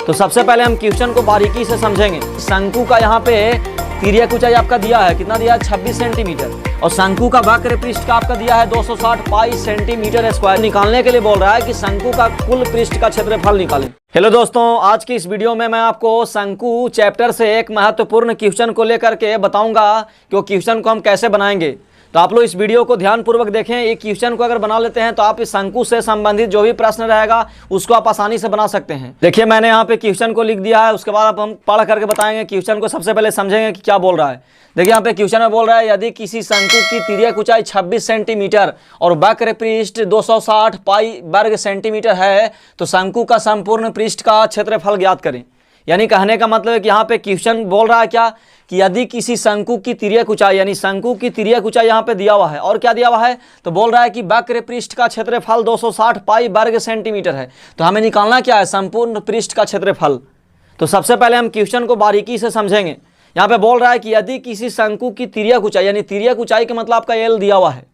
तो सबसे पहले हम क्वेश्चन को बारीकी से समझेंगे। शंकु का यहाँ पे तिर्यक ऊंचाई आपका दिया है, कितना दिया है 26 सेंटीमीटर, और शंकु का वक्र पृष्ठ का आपका दिया है 260 पाई सेंटीमीटर स्क्वायर। निकालने के लिए बोल रहा है कि शंकु का कुल पृष्ठ का क्षेत्रफल निकालें। हेलो दोस्तों, आज की इस वीडियो में मैं आपको शंकु चैप्टर से एक महत्वपूर्ण क्वेश्चन को लेकर के बताऊंगा कि वो क्वेश्चन को हम कैसे बनाएंगे। तो आप लोग इस वीडियो को ध्यानपूर्वक देखें। एक क्वेश्चन को अगर बना लेते हैं तो आप इस शंकु से संबंधित जो भी प्रश्न रहेगा उसको आप आसानी से बना सकते हैं। देखिए मैंने यहाँ पे क्वेश्चन को लिख दिया है, उसके बाद हम पढ़ करके बताएंगे। क्वेश्चन को सबसे पहले समझेंगे कि क्या बोल रहा है। देखिए यहाँ पे क्वेश्चन में बोल रहा है, यदि किसी शंकु की तिर्यक ऊंचाई 26 सेंटीमीटर और वक्र पृष्ठ 260 पाई वर्ग सेंटीमीटर है तो शंकु का संपूर्ण पृष्ठ का क्षेत्रफल ज्ञात करें। यानी कहने का मतलब है कि यहाँ पे क्वेश्चन बोल रहा है क्या कि यदि किसी शंकु की तिर्यक ऊंचाई, यानी शंकु की तिर्यक ऊंचाई यहाँ पे दिया हुआ है, और क्या दिया हुआ है तो बोल रहा है कि वक्र पृष्ठ का क्षेत्रफल 260 पाई वर्ग सेंटीमीटर है। तो हमें निकालना क्या है, संपूर्ण पृष्ठ का क्षेत्रफल। तो सबसे पहले हम क्वेश्चन को बारीकी से समझेंगे। यहाँ पे बोल रहा है कि यदि किसी शंकु की तिर्यक ऊंचाई, यानी तिर्यक ऊंचाई का मतलब आपका एल दिया हुआ है,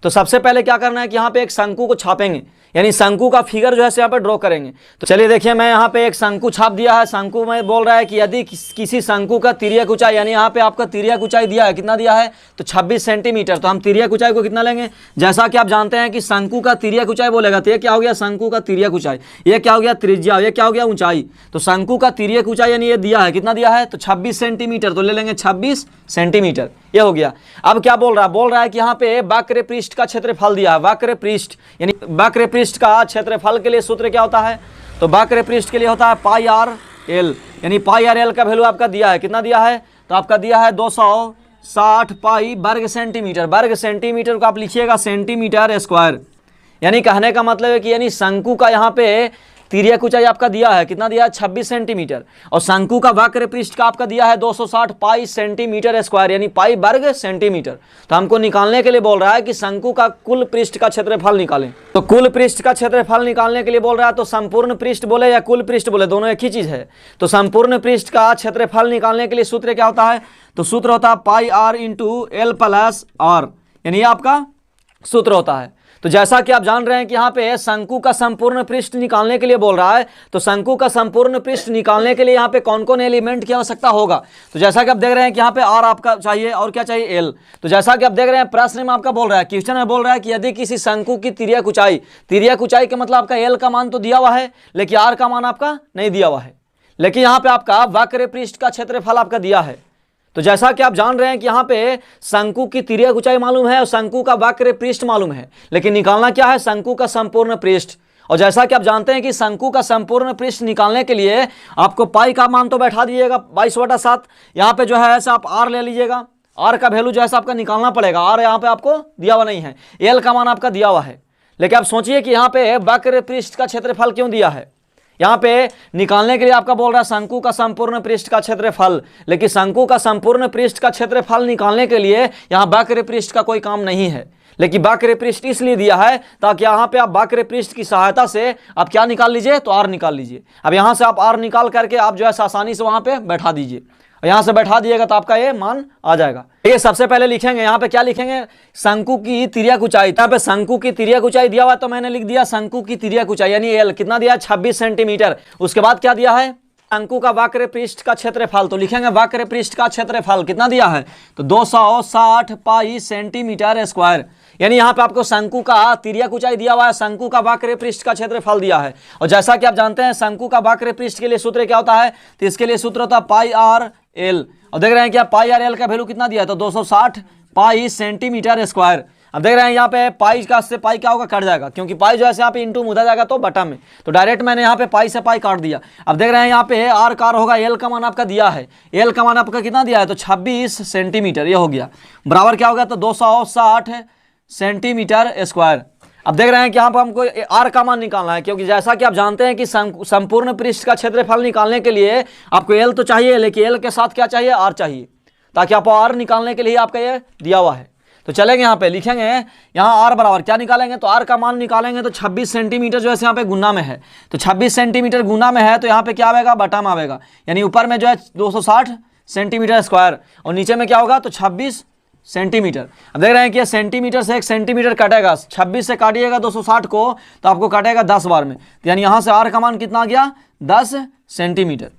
तो सबसे पहले क्या करना है कि यहाँ पे एक शंकु को छापेंगे, यानी शंकु का फिगर जो है यहाँ पे ड्रॉ करेंगे। तो चलिए देखिए, मैं यहाँ पे एक शंकु छाप दिया है। शंकु में बोल रहा है कि यदि किसी शंकु का तिर्यक ऊंचाई, यानी यहाँ पे आपका तिर्यक ऊंचाई दिया है, कितना दिया है तो 26 सेंटीमीटर। तो हम तिर्यक ऊंचाई को कितना लेंगे, जैसा कि आप जानते हैं कि शंकु का तिर्यक ऊंचाई बोलेगा तो ये क्या हो गया शंकु का तिर्यक ऊंचाई, ये क्या हो गया त्रिज्या, ये क्या हो गया ऊंचाई। तो शंकु का तिर्यक ऊंचाई यानी ये दिया है, कितना दिया है तो 26 सेंटीमीटर, तो ले लेंगे 26 सेंटीमीटर, ये हो गया। अब क्या बोल रहा है कि यहाँ पे वक्र पृष्ठ का क्षेत्रफल दिया है। वक्र पृष्ठ यानी वक्र पृष्ठ का क्षेत्रफल के लिए सूत्र क्या होता है, तो वक्र पृष्ठ के लिए होता है पाई आर एल, यानी पाई आर एल का वैल्यू आपका दिया है, कितना दिया है तो आपका दिया है 260 पाई वर्ग सेंटीमीटर। वर्ग सेंटीमीटर को आप लिखिएगा सेंटीमीटर स्क्वायर। यानी कहने का मतलब है कि यानी शंकु का यहाँ पे तिर्यक ऊंचाई आपका दिया है, कितना दिया है 26 सेंटीमीटर, और शंकु का वक्र पृष्ठ का आपका दिया है 260 पाई सेंटीमीटर स्क्वायर, यानी पाई वर्ग सेंटीमीटर। तो हमको निकालने के लिए बोल रहा है कि शंकु का कुल पृष्ठ का क्षेत्रफल निकालें। तो कुल पृष्ठ का क्षेत्रफल निकालने के लिए बोल रहा है, तो संपूर्ण पृष्ठ बोले या कुल पृष्ठ बोले, दोनों एक ही चीज है। तो संपूर्ण पृष्ठ का क्षेत्रफल निकालने के लिए सूत्र क्या होता है, तो सूत्र होता है pi R into L plus R, यानी आपका सूत्र होता है। तो जैसा कि आप जान रहे हैं कि यहाँ पे शंकु का संपूर्ण पृष्ठ निकालने के लिए बोल रहा है, तो शंकु का संपूर्ण पृष्ठ निकालने के लिए यहाँ पे कौन कौन एलिमेंट की आवश्यकता होगा। तो जैसा कि आप देख रहे हैं कि यहाँ पे आर आपका चाहिए और क्या चाहिए एल। तो जैसा कि आप देख रहे हैं प्रश्न में आपका बोल रहा है, क्वेश्चन में बोल रहा है कि यदि किसी शंकु की तिर्यक ऊंचाई, तिर्यक ऊंचाई का मतलब आपका एल का मान तो दिया हुआ है लेकिन आर का मान आपका नहीं दिया हुआ है, लेकिन यहाँ पे आपका वक्र पृष्ठ का क्षेत्रफल आपका दिया है। तो जैसा कि आप जान रहे हैं कि यहाँ पे शंकु की तिर्यक ऊंचाई मालूम है और शंकु का वक्र पृष्ठ मालूम है, लेकिन निकालना क्या है शंकु का संपूर्ण पृष्ठ। और जैसा कि आप जानते हैं कि शंकु का संपूर्ण पृष्ठ निकालने के लिए आपको पाई का मान तो बैठा दिएगा 22/7, यहाँ पे जो है ऐसा आप आर ले लीजिएगा। आर का वैल्यू जो है आपका निकालना पड़ेगा, आर यहाँ पे आपको दिया हुआ नहीं है, एल का मान आपका दिया हुआ है। लेकिन आप सोचिए कि यहाँ पे वक्र पृष्ठ का क्षेत्रफल क्यों दिया है। यहाँ पे निकालने के लिए आपका बोल रहा है शंकु का संपूर्ण पृष्ठ का क्षेत्रफल, लेकिन शंकु का संपूर्ण पृष्ठ का क्षेत्रफल निकालने के लिए यहाँ वक्र पृष्ठ का कोई काम नहीं है। लेकिन वक्र पृष्ठ इसलिए दिया है ताकि यहाँ पे आप वक्र पृष्ठ की सहायता से आप क्या निकाल लीजिए, तो आर निकाल लीजिए। अब यहाँ से आप आर निकाल करके आप जो है आसानी से वहाँ पे बैठा दीजिए, यहाँ से बैठा दिएगा तो आपका ये मान आ जाएगा। ये सबसे पहले लिखेंगे, यहाँ पे क्या लिखेंगे, शंकु की तिर्यक ऊंचाई। यहाँ पे शंकु की तिर्यक ऊंचाई दिया हुआ है तो मैंने लिख दिया शंकु की तिर्यक ऊंचाई यानी एल, कितना दिया है 26 सेंटीमीटर। उसके बाद क्या दिया है शंकु का वक्र पृष्ठ का क्षेत्रफल, तो लिखेंगे वक्र पृष्ठ का क्षेत्रफल कितना दिया है तो 260 पाई सेंटीमीटर स्क्वायर। यानी यहाँ पे आपको शंकु का तिर्यक ऊंचाई दिया हुआ है, शंकु का वक्र पृष्ठ का क्षेत्रफल दिया है। और जैसा कि आप जानते हैं शंकु का वक्र पृष्ठ के लिए सूत्र क्या होता है, तो इसके लिए सूत्र होता है पाई आर एल। और देख रहे हैं क्या पाई आर एल का वैल्यू कितना दिया है तो 260 पाई सेंटीमीटर स्क्वायर। अब देख रहे हैं यहाँ पे पाई का से पाई क्या होगा कट जाएगा, क्योंकि पाई जो है यहाँ पे इंटू मुदा जाएगा तो बटा में, तो डायरेक्ट मैंने यहाँ पे पाई से पाई काट दिया। अब देख रहे हैं यहाँ पे आर कार होगा, एल का मान आपका दिया है, एल का मान आपका कितना दिया है तो 26 सेंटीमीटर, ये हो गया बराबर क्या होगा तो 260 सेंटीमीटर स्क्वायर। अब देख रहे हैं कि यहाँ पर हमको आर का मान निकालना है, क्योंकि जैसा कि आप जानते हैं कि संपूर्ण पृष्ठ का क्षेत्रफल निकालने के लिए आपको एल तो चाहिए, लेकिन एल के साथ क्या चाहिए आर चाहिए, ताकि आपको आर निकालने के लिए आपका ये दिया हुआ है। तो चलेंगे यहाँ पे लिखेंगे, यहाँ आर बराबर क्या निकालेंगे तो आर का मान निकालेंगे तो 26 सेंटीमीटर जो है यहाँ पे गुना में है, तो 26 सेंटीमीटर गुना में है तो यहाँ पे क्या आएगा बटा में आएगा, यानी ऊपर में जो है 260 सेंटीमीटर स्क्वायर और नीचे में क्या होगा तो 26 सेंटीमीटर। अब देख रहे हैं कि ये सेंटीमीटर से 1 सेंटीमीटर कटेगा, 26 से काटिएगा 260 को तो आपको कटेगा 10 बार में, तो यानी यहाँ से आर का मान कितना आ गया 10 सेंटीमीटर।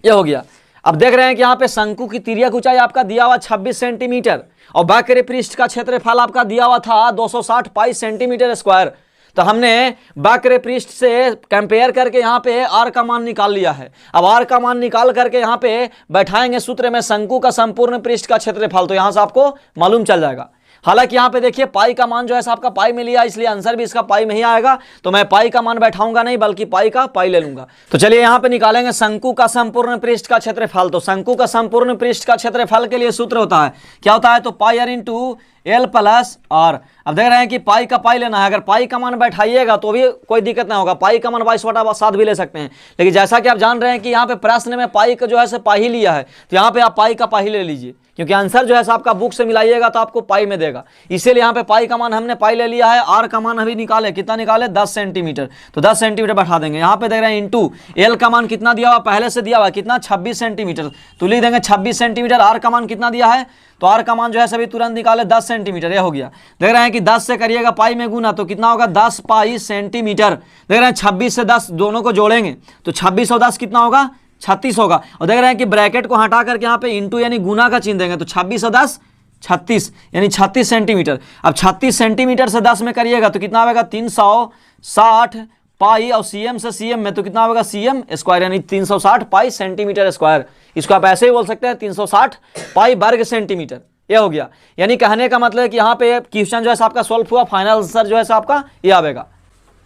ये हो गया। अब देख रहे हैं कि यहाँ पे शंकु की तिर्यक ऊंचाई आपका दिया हुआ 26 सेंटीमीटर और वक्र पृष्ठ का क्षेत्रफल आपका दिया हुआ था 260 पाई सेंटीमीटर स्क्वायर। तो हमने वक्र पृष्ठ से कंपेयर करके यहाँ पे आर का मान निकाल लिया है। अब आर का मान निकाल करके यहाँ पे बैठाएंगे सूत्र में शंकु का संपूर्ण पृष्ठ का क्षेत्रफल, तो यहाँ से आपको मालूम चल जाएगा। हालांकि यहाँ पे देखिए पाई का मान जो है आपका पाई में लिया, इसलिए आंसर भी इसका पाई में ही आएगा, तो मैं पाई का मान बैठाऊंगा नहीं बल्कि पाई का पाई ले लूंगा। तो चलिए यहाँ पे निकालेंगे शंकु का संपूर्ण पृष्ठ का क्षेत्रफल। तो शंकु का संपूर्ण पृष्ठ का क्षेत्रफल के लिए सूत्र होता है, क्या होता है, तो pi R into L plus R. अब देख रहे हैं कि पाई का पाई लेना है, अगर पाई का मान बैठाइएगा तो भी कोई दिक्कत नहीं होगा, पाई का मान 22/7 भी ले सकते हैं, लेकिन जैसा कि आप जान रहे हैं कि यहाँ पे प्रश्न में पाई का जो है पाई ही लिया है, तो यहाँ पे आप पाई का पाई ले लीजिए, क्योंकि आंसर जो है आपका बुक से मिलाइएगा तो आपको पाई में देगा, इसीलिए यहाँ पे पाई का मान हमने पाई ले लिया है। आर का मान अभी निकाले, कितना निकाले 10 सेंटीमीटर, तो 10 सेंटीमीटर बैठा देंगे। यहाँ पे देख रहे हैं इंटू एल का मान कितना दिया हुआ, पहले से दिया हुआ कितना 26 सेंटीमीटर, तो लिख देंगे 26 सेंटीमीटर। आर का मान कितना दिया है, तो आर का मान जो है सभी तुरंत निकाले 10 सेंटीमीटर, ये हो गया। देख रहे हैं कि 10 से करिएगा पाई में गुना तो कितना होगा 10 पाई सेंटीमीटर। देख रहे हैं 26 से 10 दोनों को जोड़ेंगे तो 26 और 10 कितना होगा 36 होगा। और देख रहे हैं कि ब्रैकेट को हटा करके यहाँ पे इंटू यानी गुना का चिन्ह देंगे, तो 26 और 10 36 यानी 36 सेंटीमीटर। अब 36 सेंटीमीटर से 10 में करिएगा तो कितना आएगा 360 पाई, और सीएम से सीएम में तो कितना होगा सीएम स्क्वायर, यानी 360 पाई सेंटीमीटर स्क्वायर। इसको आप ऐसे ही बोल सकते हैं 360 पाई वर्ग सेंटीमीटर। ये हो गया। यानी कहने का मतलब है कि यहाँ पे क्वेश्चन जो है आपका सॉल्व हुआ, फाइनल आंसर जो है आपका ये आएगा।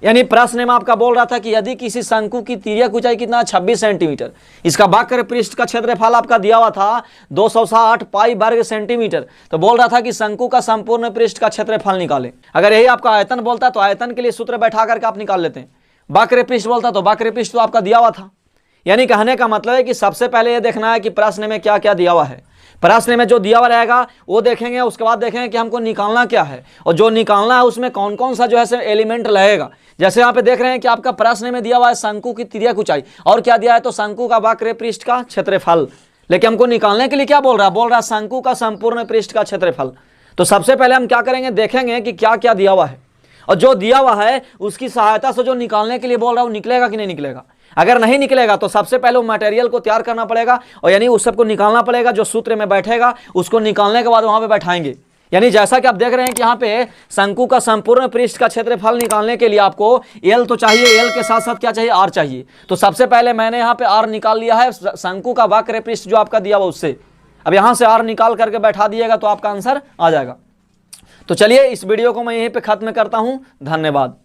यानी प्रश्न में आपका बोल रहा था कि यदि किसी शंकु की तिर्यक ऊंचाई कितना 26 सेंटीमीटर, इसका वक्र पृष्ठ का क्षेत्रफल आपका दिया हुआ था 260 पाई वर्ग सेंटीमीटर, तो बोल रहा था कि शंकु का संपूर्ण पृष्ठ का क्षेत्रफल निकाले। अगर यही आपका आयतन बोलता तो आयतन के लिए सूत्र बैठा करके आप निकाल लेते हैं, वक्र पृष्ठ बोलता तो वक्र पृष्ठ तो आपका दिया हुआ था। यानी कहने का मतलब है कि सबसे पहले ये देखना है कि प्रश्न में क्या क्या दिया हुआ है, प्रश्न में जो दिया हुआ रहेगा वो देखेंगे, उसके बाद देखेंगे कि हमको निकालना क्या है, और जो निकालना है उसमें कौन कौन सा जो है एलिमेंट लगेगा। जैसे यहाँ पे देख रहे हैं कि आपका प्रश्न में दिया हुआ है शंकु की तिर्यक ऊंचाई, और क्या दिया है तो शंकु का वक्र पृष्ठ का क्षेत्रफल, लेकिन हमको निकालने के लिए क्या बोल रहा है शंकु का संपूर्ण पृष्ठ का क्षेत्रफल। तो सबसे पहले हम क्या करेंगे, देखेंगे कि क्या क्या दिया हुआ है, और जो दिया हुआ है उसकी सहायता से जो निकालने के लिए बोल रहा है वो निकलेगा कि नहीं निकलेगा। अगर नहीं निकलेगा तो सबसे पहले वो मटेरियल को तैयार करना पड़ेगा, और यानी उस सबको निकालना पड़ेगा, जो सूत्र में बैठेगा उसको निकालने के बाद वहां पे बैठाएंगे। यानी जैसा कि आप देख रहे हैं कि यहाँ पे शंकु का संपूर्ण पृष्ठ का क्षेत्रफल निकालने के लिए आपको एल तो चाहिए, एल के साथ साथ क्या चाहिए आर चाहिए। तो सबसे पहले मैंने यहाँ पे आर निकाल लिया है शंकु का वक्र पृष्ठ जो आपका दिया हुआ उससे। अब यहाँ से आर निकाल करके बैठा दिएगा तो आपका आंसर आ जाएगा। तो चलिए इस वीडियो को मैं यहीं पे खत्म करता हूँ, धन्यवाद।